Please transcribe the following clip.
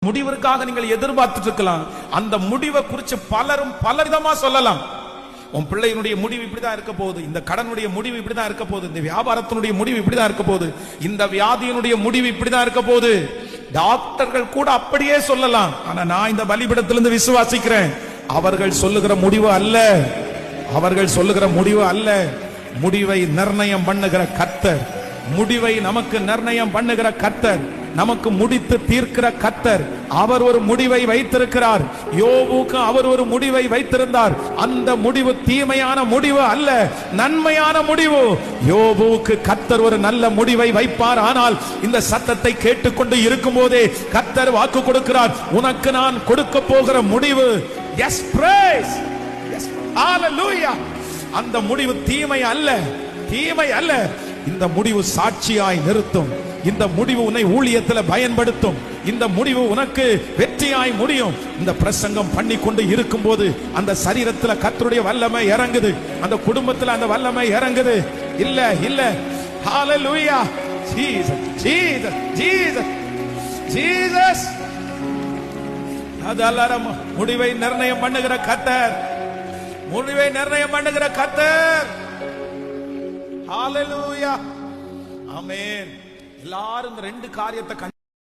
முடிவிற்காக நீங்கள் எதிர்பார்த்துட்டு இருக்கலாம். அந்த முடிவை குறித்து பலரும் பலவிதமா சொல்லலாம். உன் பிள்ளையினுடைய முடிவு இப்படிதான் இருக்க போகுது, இந்த கடனுடைய முடிவு இப்படிதான் இருக்க போகுது, இந்த வியாபாரத்தினுடைய முடிவு இப்படிதான் இருக்க போகுது, இந்த வியாதியினுடைய முடிவு இப்படிதான் இருக்க போகுது. டாக்டர்கள் கூட அப்படியே சொல்லலாம். ஆனா நான் இந்த பலிபீடத்திலிருந்து விசுவாசிக்கிறேன், அவர்கள் சொல்லுகிற முடிவு அல்ல, அவர்கள் சொல்லுகிற முடிவு அல்ல. முடிவை நிர்ணயம் பண்ணுகிற கர்த்தர், முடிவை நமக்கு நிர்ணயம் பண்ணுகிற கர்த்தர், நமக்கு முடித்து தீர்க்கிற கர்த்தர், அவர் ஒரு முடிவை வைத்திருக்கிறார். யோபுக்கு அவர் ஒரு முடிவை வைத்திருந்தார். அந்த முடிவு தீமையான முடிவு அல்ல, நன்மையான முடிவு. யோபுக்கு கர்த்தர் ஒரு நல்ல முடிவை வைப்பார். ஆனால் இந்த சத்தத்தை கேட்டுக்கொண்டு இருக்கும் போதே கர்த்தர் வாக்கு கொடுக்கிறார், உனக்கு நான் கொடுக்க போகிற முடிவு, எஸ் பிரைஸ், எஸ் ஹalleluya. அந்த முடிவு தீமை அல்ல, தீமை அல்ல. இந்த முடிவு சாட்சியாய் நிறுத்தும். இந்த முடிவு உன்னை ஊழியத்தில் பயன்படுத்தும். இந்த முடிவு உனக்கு வெற்றியாய் முடியும். இந்த பிரசங்கம் பண்ணி கொண்டு இருக்கும் போது அந்த சரீரத்தில் கர்த்தருடைய வல்லமை இறங்குது, அந்த குடும்பத்தில் அந்த வல்லமை இறங்குது. இல்ல இல்ல, ஹalleluya, ஜீசஸ் ஜீசஸ் ஜீசஸ் ஜீசஸ். அதெல்லாம் முடிவை நிர்ணயம் பண்ணுகிற கர்த்தர், முடிவை நிர்ணயம் பண்ணுகிற கர்த்தர். ஹalleluya, ஆமென். எல்லாரும் இந்த ரெண்டு காரியத்தை